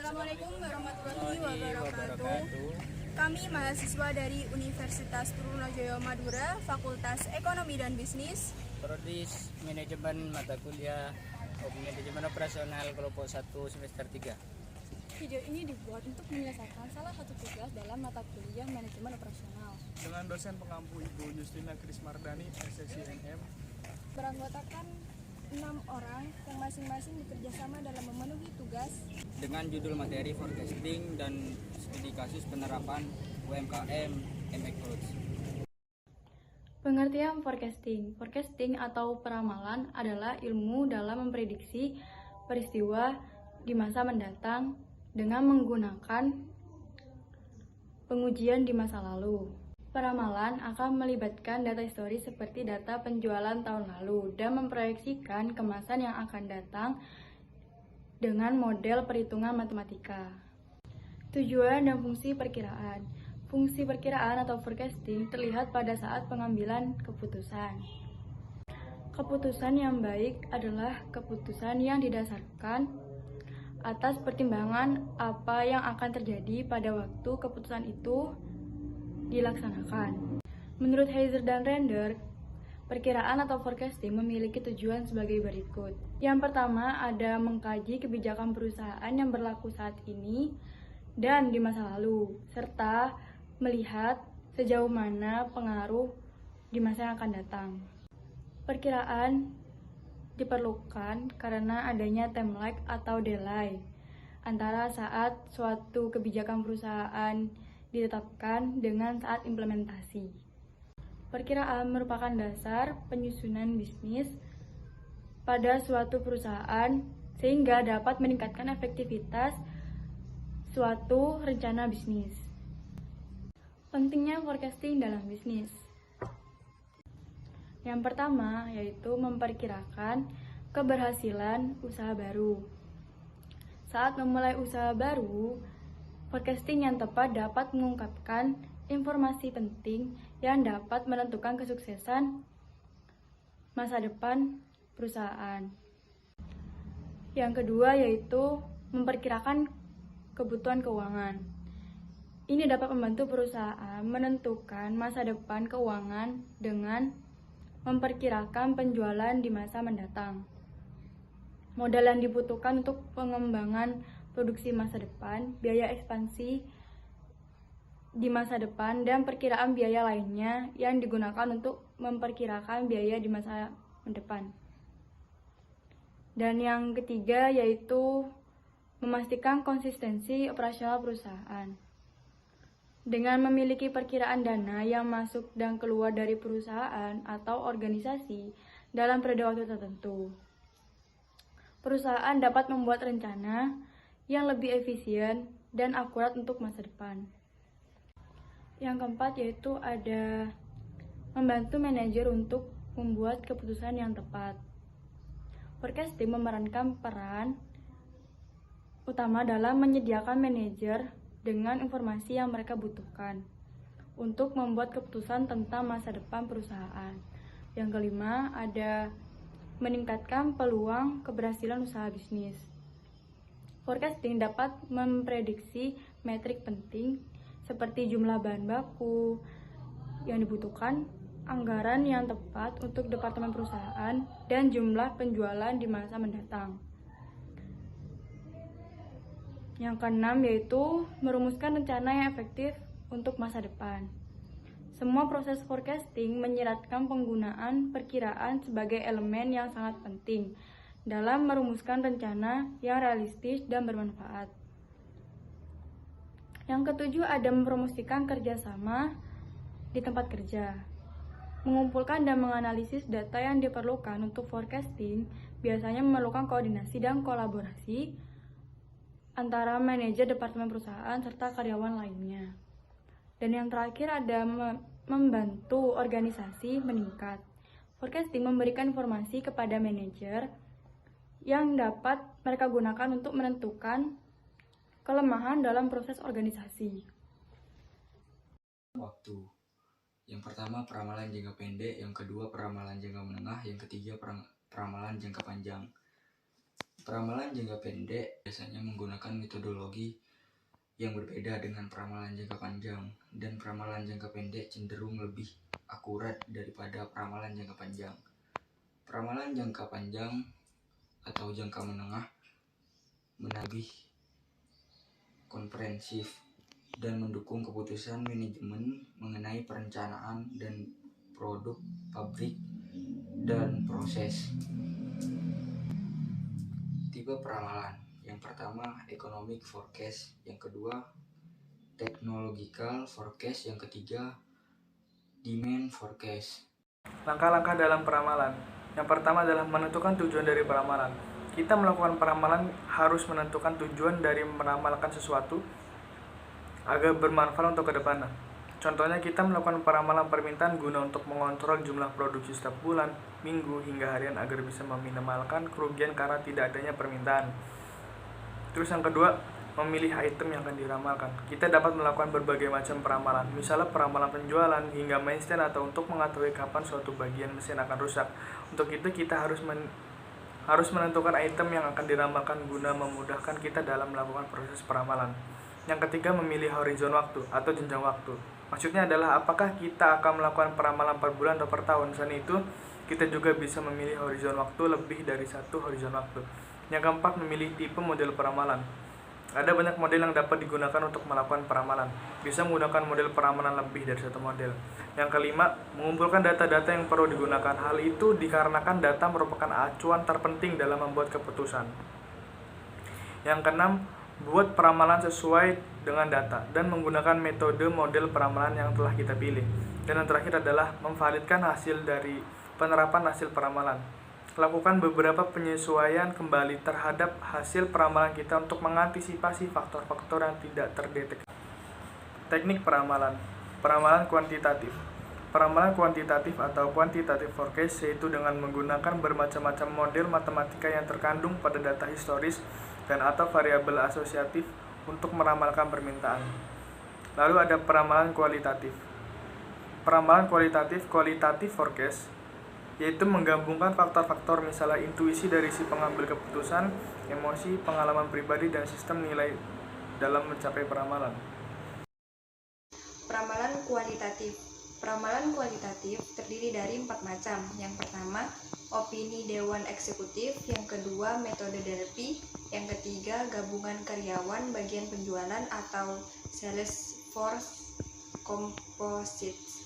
Assalamualaikum warahmatullahi wabarakatuh. Kami mahasiswa dari Universitas Trunojoyo Madura, Fakultas Ekonomi dan Bisnis, Prodi Manajemen Mata Kuliah Manajemen Operasional Kelompok 1 semester 3. Video ini dibuat untuk menyelesaikan salah satu tugas dalam mata kuliah manajemen operasional dengan dosen pengampu Ibu Justina Krismardani, SSINM. beranggotakan 6 orang yang masing-masing bekerjasama dalam memenuhi tugas Dengan judul materi forecasting dan studi kasus penerapan UMKM MX. Pengertian forecasting. Forecasting atau peramalan adalah ilmu dalam memprediksi peristiwa di masa mendatang dengan menggunakan pengujian di masa lalu. Peramalan akan melibatkan data historis seperti data penjualan tahun lalu dan memproyeksikan kemasan yang akan datang dengan model perhitungan matematika. Tujuan dan fungsi perkiraan. Fungsi perkiraan atau forecasting terlihat pada saat pengambilan keputusan. Keputusan yang baik adalah keputusan yang didasarkan atas pertimbangan apa yang akan terjadi pada waktu keputusan itu dilaksanakan. Menurut Heiser dan Render, perkiraan atau forecasting memiliki tujuan sebagai berikut. Yang pertama ada mengkaji kebijakan perusahaan yang berlaku saat ini dan di masa lalu, serta melihat sejauh mana pengaruh di masa yang akan datang. Perkiraan diperlukan karena adanya time lag atau delay antara saat suatu kebijakan perusahaan ditetapkan dengan saat implementasi. Perkiraan merupakan dasar penyusunan bisnis pada suatu perusahaan sehingga dapat meningkatkan efektivitas suatu rencana bisnis. Pentingnya forecasting dalam bisnis. Yang pertama yaitu memperkirakan keberhasilan usaha baru. Saat memulai usaha baru, forecasting yang tepat dapat mengungkapkan informasi penting yang dapat menentukan kesuksesan masa depan perusahaan. Yang kedua yaitu memperkirakan kebutuhan keuangan. Ini dapat membantu perusahaan menentukan masa depan keuangan dengan memperkirakan penjualan di masa mendatang. Modal yang dibutuhkan untuk pengembangan produksi masa depan, biaya ekspansi di masa depan, dan perkiraan biaya lainnya yang digunakan untuk memperkirakan biaya di masa depan. Dan yang ketiga yaitu memastikan konsistensi operasional perusahaan. Dengan memiliki perkiraan dana yang masuk dan keluar dari perusahaan atau organisasi dalam periode waktu tertentu, perusahaan dapat membuat rencana yang lebih efisien dan akurat untuk masa depan. Yang keempat yaitu ada membantu manajer untuk membuat keputusan yang tepat. Forecasting memerankan peran utama dalam menyediakan manajer dengan informasi yang mereka butuhkan untuk membuat keputusan tentang masa depan perusahaan. Yang kelima ada meningkatkan peluang keberhasilan usaha bisnis. Forecasting dapat memprediksi metrik penting seperti jumlah bahan baku yang dibutuhkan, anggaran yang tepat untuk departemen perusahaan, dan jumlah penjualan di masa mendatang. Yang keenam yaitu merumuskan rencana yang efektif untuk masa depan. Semua proses forecasting menyeratkan penggunaan perkiraan sebagai elemen yang sangat penting dalam merumuskan rencana yang realistis dan bermanfaat. Yang ketujuh ada mempromosikan kerjasama di tempat kerja. Mengumpulkan dan menganalisis data yang diperlukan untuk forecasting biasanya memerlukan koordinasi dan kolaborasi antara manajer departemen perusahaan serta karyawan lainnya. Dan yang terakhir ada membantu organisasi meningkat. Forecasting memberikan informasi kepada manajer yang dapat mereka gunakan untuk menentukan kelemahan dalam proses organisasi. Waktu. Yang pertama peramalan jangka pendek, yang kedua peramalan jangka menengah, yang ketiga peramalan jangka panjang. Peramalan jangka pendek biasanya menggunakan metodologi yang berbeda dengan peramalan jangka panjang, dan peramalan jangka pendek cenderung lebih akurat daripada peramalan jangka panjang. Peramalan jangka panjang atau jangka menengah lebih komprehensif dan mendukung keputusan manajemen mengenai perencanaan dan produk pabrik dan proses. Tipe peramalan: yang pertama economic forecast, yang kedua technological forecast, yang ketiga demand forecast. Langkah-langkah dalam peramalan. Yang pertama adalah menentukan tujuan dari peramalan. Kita melakukan peramalan harus menentukan tujuan dari meramalkan sesuatu agar bermanfaat untuk kedepannya. Contohnya, kita melakukan peramalan permintaan guna untuk mengontrol jumlah produksi setiap bulan, minggu, hingga harian agar bisa meminimalkan kerugian karena tidak adanya permintaan. Terus yang kedua, memilih item yang akan diramalkan. Kita dapat melakukan berbagai macam peramalan, misalnya peramalan penjualan hingga maintenance atau untuk mengetahui kapan suatu bagian mesin akan rusak. Untuk itu kita harus menentukan item yang akan diramalkan guna memudahkan kita dalam melakukan proses peramalan. Yang ketiga, memilih horizon waktu atau jenjang waktu. Maksudnya adalah apakah kita akan melakukan peramalan per bulan atau per tahun. Selain itu, kita juga bisa memilih horizon waktu lebih dari satu horizon waktu. Yang keempat, memilih tipe model peramalan. Ada banyak model yang dapat digunakan untuk melakukan peramalan. Bisa menggunakan model peramalan lebih dari satu model. Yang kelima, mengumpulkan data-data yang perlu digunakan. Hal itu dikarenakan data merupakan acuan terpenting dalam membuat keputusan. Yang keenam, buat peramalan sesuai dengan data dan menggunakan metode model peramalan yang telah kita pilih. Dan yang terakhir adalah memvalidkan hasil dari penerapan hasil peramalan. Lakukan beberapa penyesuaian kembali terhadap hasil peramalan kita untuk mengantisipasi faktor-faktor yang tidak terdeteksi. Teknik peramalan. Peramalan kuantitatif. Peramalan kuantitatif atau quantitative forecast yaitu dengan menggunakan bermacam-macam model matematika yang terkandung pada data historis dan atau variabel asosiatif untuk meramalkan permintaan. Lalu ada peramalan kualitatif. Peramalan kualitatif qualitative forecast yaitu menggabungkan faktor-faktor misalnya intuisi dari si pengambil keputusan, emosi, pengalaman pribadi, dan sistem nilai dalam mencapai peramalan. Peramalan kualitatif. Peramalan kualitatif terdiri dari 4 macam. Yang pertama, opini Dewan Eksekutif. Yang kedua, metode Delphi. Yang ketiga, gabungan karyawan bagian penjualan atau sales force composites.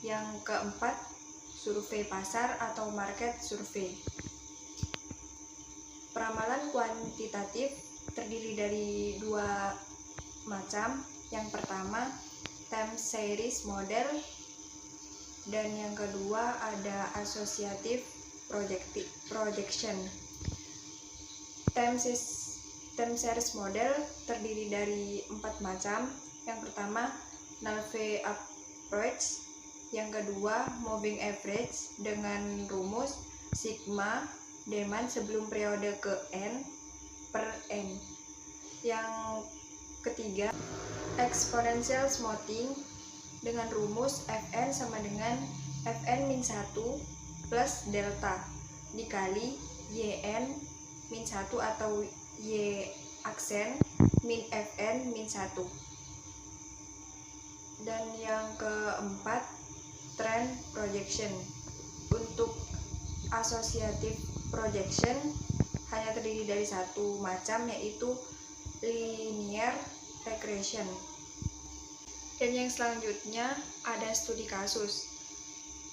Yang keempat, survei pasar atau market survey. Peramalan kuantitatif terdiri dari 2 macam. Yang pertama, time series model, dan yang kedua ada associative projection. Time series model terdiri dari 4 macam. Yang pertama, null value approach. Yang kedua, moving average dengan rumus sigma demand sebelum periode ke n per n. Yang ketiga, exponential smoothing dengan rumus Fn sama dengan Fn-1 plus delta dikali Yn min 1 atau Y aksen min Fn min 1. Dan yang keempat, trend projection. Untuk associative projection hanya terdiri dari 1 macam, yaitu linear regression. Dan yang selanjutnya ada studi kasus.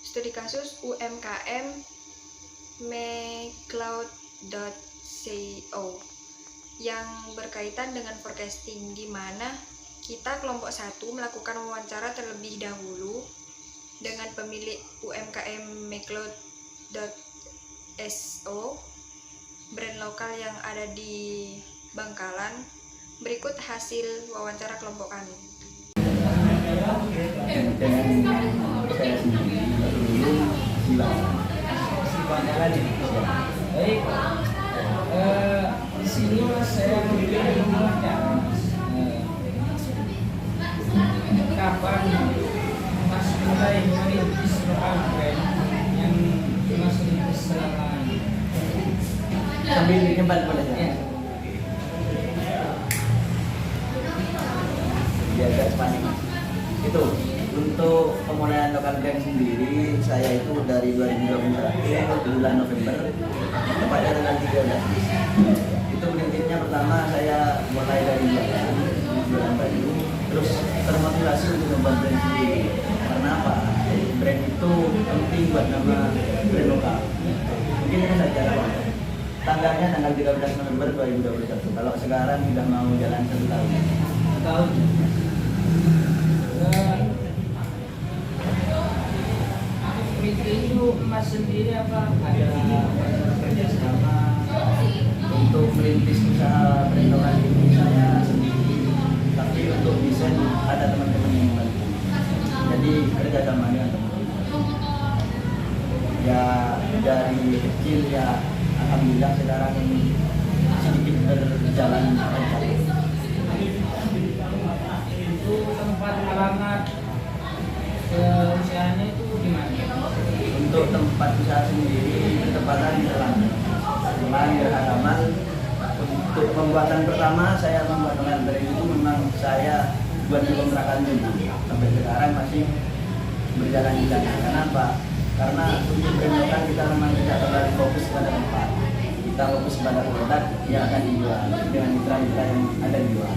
Studi kasus UMKM McCloud.co yang berkaitan dengan forecasting, di mana kita kelompok 1 melakukan wawancara terlebih dahulu dengan pemilik UMKM McCloud.so, brand lokal yang ada di Bangkalan. Berikut hasil wawancara kelompok kami. Baik, di sini saya memilih jumlahnya. Kapan Mas mulai merintis brand yang Mas rintis selama ini? sambil nyebat boleh ya. Biar gak panik. Itu untuk pemulihan lokal brand sendiri saya itu dari 2021 bulan November tepatnya tanggal 13. Itu prinsipnya pertama saya mulai dari jualan baju, terus termotivasi untuk membuat brand sendiri. Karena apa? Brand itu penting buat nama brand lokal. Mungkin ini saja tanggalnya tanggal 13 November 2021. Kalau sekarang sudah mau jalan 1 tahun. Tahun. Itu Mas sendiri apa ada kerjasama Untuk merintis usaha brand lokal ini saya sendiri, tapi untuk desain ada teman-teman yang membantu. Jadi kerjasama dengan teman-teman. Ya dari kecil ya alhamdulillah sekarang sedikit berjalan lancar. itu tempat alamat usahanya itu di mana? Untuk tempat usaha sendiri bertempatan di halaman. Untuk pembuatan pertama saya membuat dengan brand itu memang saya buat di kontrakan dulu. Sampai sekarang masih berjalan di sana. Kenapa? Karena untuk brand lokal kita memang tidak terlalu fokus pada tempat. Kita fokus pada produk yang akan dijual dengan mitra-mitra yang ada di luar.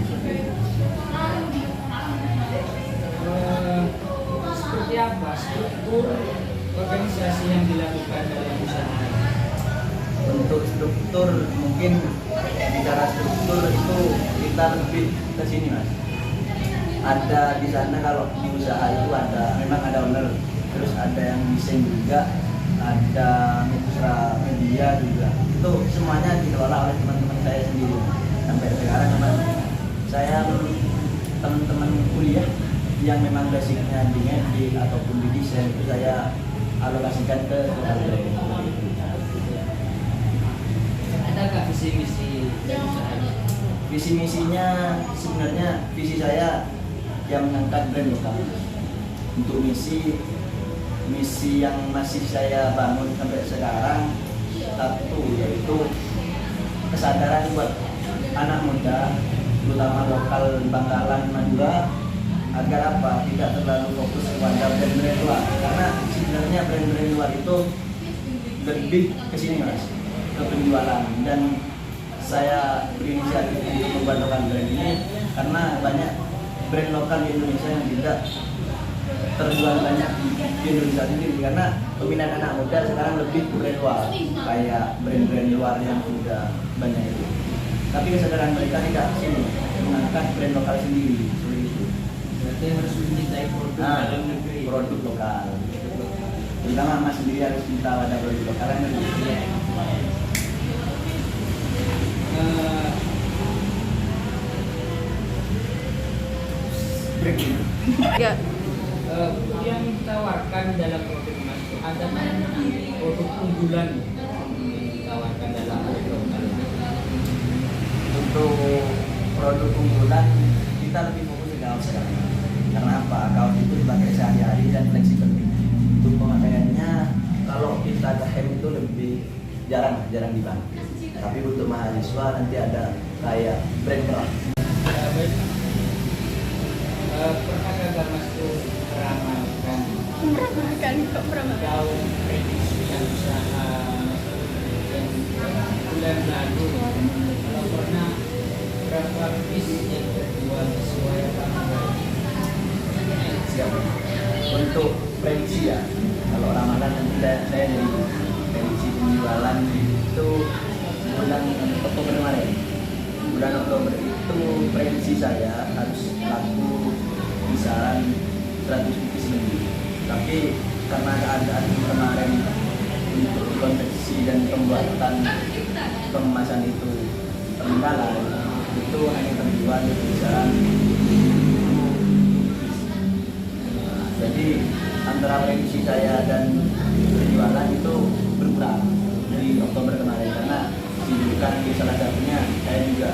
Seperti apa struktur organisasi yang dilakukan dalam usaha? Untuk struktur mungkin bicara struktur itu kita lebih ke sini mas. Ada di sana kalau di usaha itu ada memang ada owner, terus ada yang desain juga, ada mitra media juga. Itu semuanya dikelola oleh teman-teman saya sendiri. Sampai sekarang memang saya teman-teman kuliah yang memang basicnya di ngedit ataupun di desain itu saya alokasikan ke lokal brand. Ada nggak visi misi dari usaha ini? Visi misinya sebenarnya visi saya yang mengangkat brand lokal. Untuk misi yang masih saya bangun sampai sekarang, satu yaitu kesadaran buat anak muda terutama lokal Bangkalan Madura agar apa tidak terlalu fokus kepada brand-brand luar, karena sebenarnya brand-brand luar itu lebih ke sini mas, ke penjualan. Dan saya berinisiatif untuk membuat lokal brand ini karena banyak brand lokal di Indonesia yang tidak terjual banyak di Indonesia sendiri, karena peminat anak muda sekarang lebih ke brand luar, kayak brand-brand luar yang sudah banyak itu. Tapi kesadaran mereka tidak sini mengangkat brand lokal sendiri seperti itu. Berarti harus mencintai produk dalam negeri. Produk lokal. Terutama mas sendiri harus cinta pada produk lokal kan gitu. Iya. Break dulu. Ya, Yang ditawarkan dalam produk Mas itu ada produk unggulan yang ditawarkan dalam produk lokal. Untuk produk unggulan kita lebih fokus ke kaos sekarang. Karena apa? Kaos itu dipakai sehari-hari dan fleksibel. Untuk pemakaiannya kalau kita ke hem itu lebih jarang dipakai. Tapi untuk mahasiswa nanti ada kayak brand merah. Pernah gagal Mas itu meramalkan jauh prediksian usaha yang bulan lalu? Kalau pernah, berapa piece yang terjual sesuai ramalan? Siap. Untuk prediksi ya, kalau ramalan nanti saya dari prediksi penjualan itu bulan Oktober kemarin. Bulan Oktober itu prediksi saya harus laku kisaran 100 pieces lebih. Tapi karena keadaan kemarin untuk konveksi dan pembuatan kemasan itu terkendala, itu hanya terjual di kisaran 10. Jadi antara prediksi saya dan penjualan itu berkurang di Oktober kemarin karena kesibukan di salah satunya saya juga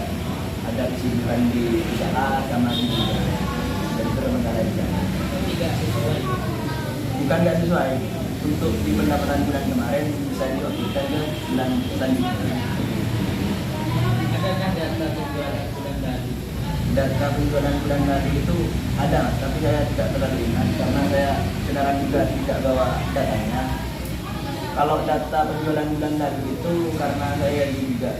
ada kesibukan di usaha sama di juga dan itu terbengkalai juga. Tidak sesuai. Bukan nggak sesuai, untuk di pendapatan bulan kemarin bisa diwakilkan ke bulan selanjutnya. adakah data penjualan bulan lalu? Data penjualan bulan lalu itu ada, Mas, tapi saya tidak terlalu ingat karena saya sekarang juga tidak bawa datanya. Kalau data penjualan bulan lalu itu karena saya juga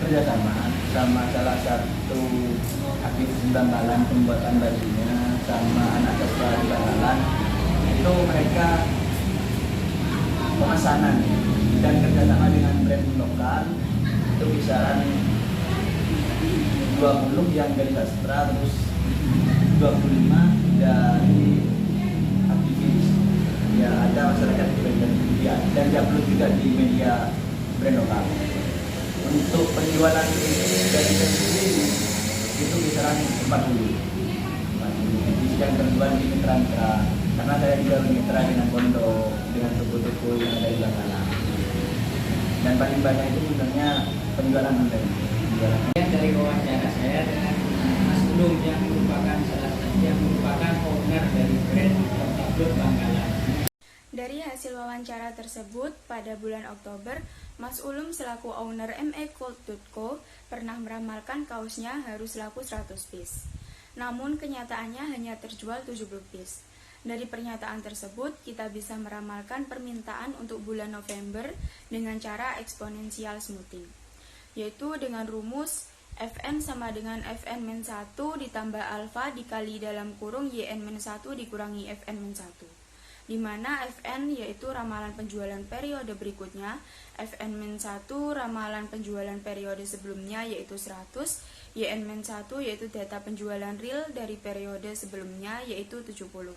kerjasama sama salah satu aktivis Bangkalan pembuatan bajunya sama anak siswa di Bangkalan, itu mereka pemesanan dan kerjasama dengan brand lokal itu kisaran 20 yang dari sastra, terus 25 dari aktivis. Ya ada masyarakat juga dan diupload juga di media brand lokal. Untuk penjualan ini dari saya sendiri itu kisaran 40 yang terjual di mitra-mitra, karena saya juga mitra dengan pondok, dengan toko-toko yang ada di Bangkalan. Dan paling banyak itu sebenarnya penjualan online. Dari wawancara saya dengan Mas Ulum yang merupakan owner dari brand Upload Bangkalan. Dari hasil wawancara tersebut, pada bulan Oktober, Mas Ulum selaku owner mecold.co pernah meramalkan kaosnya harus laku 100 piece. Namun kenyataannya hanya terjual 70 piece. Dari pernyataan tersebut, kita bisa meramalkan permintaan untuk bulan November dengan cara eksponensial smoothing, yaitu dengan rumus Fn sama dengan Fn-1 ditambah alfa dikali dalam kurung Yn-1 dikurangi Fn-1, di mana Fn yaitu ramalan penjualan periode berikutnya, Fn-1 ramalan penjualan periode sebelumnya yaitu 100, Yn-1 yaitu data penjualan real dari periode sebelumnya yaitu 70.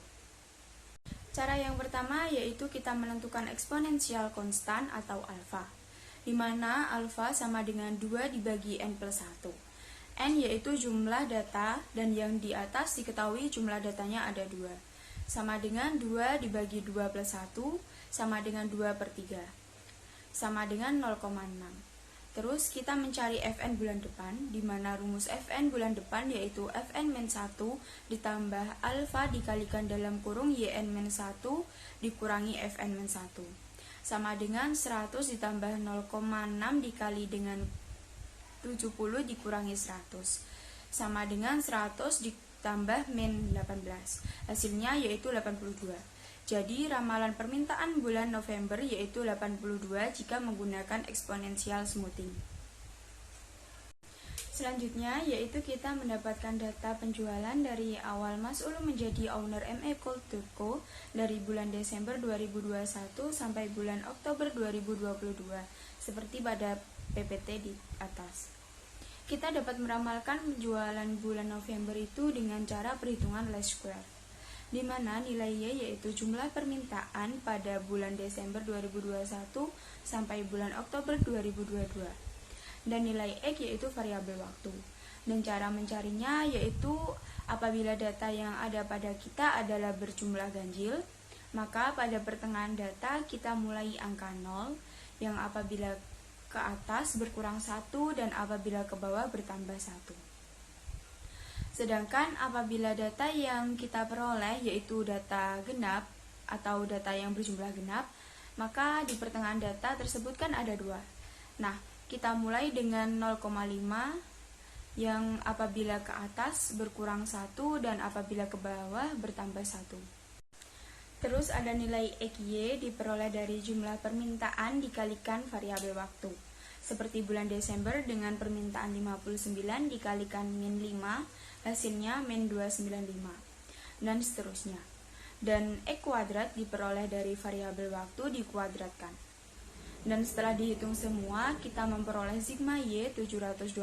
Cara yang pertama yaitu kita menentukan eksponensial konstan atau alfa, di mana alfa sama dengan 2 dibagi n plus 1. N yaitu jumlah data dan yang di atas diketahui jumlah datanya ada 2. Sama dengan 2 dibagi 2 plus 1 sama dengan 2 per 3. Sama dengan 0,6. Terus kita mencari Fn bulan depan, di mana rumus Fn bulan depan yaitu Fn-1 ditambah alfa dikalikan dalam kurung Yn-1 dikurangi Fn-1. Sama dengan 100 ditambah 0,6 dikali dengan 70 dikurangi 100. Sama dengan 100 ditambah min 18. Hasilnya yaitu 82. Jadi ramalan permintaan bulan November yaitu 82 jika menggunakan eksponensial smoothing. Selanjutnya yaitu kita mendapatkan data penjualan dari awal Mas Ulum menjadi owner mecold.co dari bulan Desember 2021 sampai bulan Oktober 2022 seperti pada PPT di atas. Kita dapat meramalkan penjualan bulan November itu dengan cara perhitungan least square, di mana nilai Y yaitu jumlah permintaan pada bulan Desember 2021 sampai bulan Oktober 2022, dan nilai X yaitu variabel waktu. Dan cara mencarinya yaitu apabila data yang ada pada kita adalah berjumlah ganjil, maka pada pertengahan data kita mulai angka 0, yang apabila ke atas berkurang 1 dan apabila ke bawah bertambah 1. Sedangkan apabila data yang kita peroleh yaitu data genap atau data yang berjumlah genap, maka di pertengahan data tersebut kan ada 2. Nah, kita mulai dengan 0,5 yang apabila ke atas berkurang 1 dan apabila ke bawah bertambah 1. Terus ada nilai XY diperoleh dari jumlah permintaan dikalikan variabel waktu. Seperti bulan Desember dengan permintaan 59 dikalikan min 5, hasilnya min 295, dan seterusnya. Dan X kuadrat diperoleh dari variabel waktu dikuadratkan. Dan setelah dihitung semua, kita memperoleh sigma Y 726,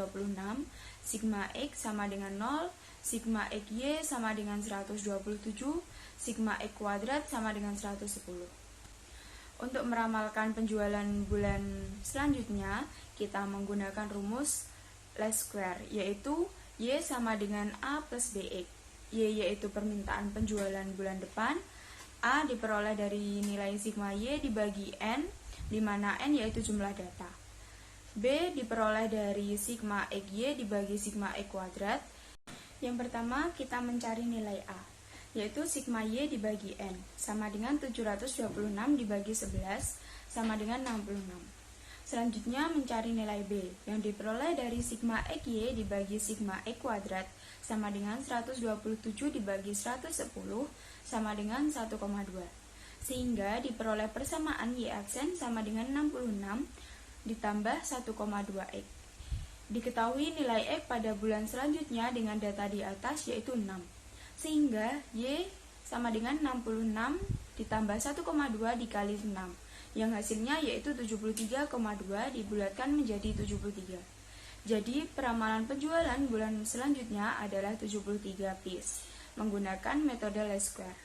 sigma X sama dengan 0, sigma XY sama dengan 127, sigma X kuadrat sama dengan 110. Untuk meramalkan penjualan bulan selanjutnya, kita menggunakan rumus least square, yaitu Y sama dengan A plus BX. Y yaitu permintaan penjualan bulan depan, A diperoleh dari nilai sigma Y dibagi N, di mana N yaitu jumlah data. B diperoleh dari sigma XY dibagi sigma X kuadrat. Yang pertama kita mencari nilai A, yaitu sigma Y dibagi N, sama dengan 726 dibagi 11, sama dengan 66. Selanjutnya mencari nilai B yang diperoleh dari sigma XY dibagi sigma X kuadrat sama dengan 127 dibagi 110 sama dengan 1,2. Sehingga diperoleh persamaan Y aksen sama dengan 66 ditambah 1,2X. Diketahui nilai X pada bulan selanjutnya dengan data di atas yaitu 6. Sehingga Y sama dengan 66 ditambah 1,2 dikali 6. Yang hasilnya yaitu 73,2 dibulatkan menjadi 73. Jadi peramalan penjualan bulan selanjutnya adalah 73 piece menggunakan metode least square.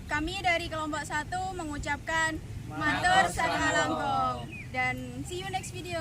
Kami dari kelompok 1 mengucapkan matur saka langkung dan see you next video.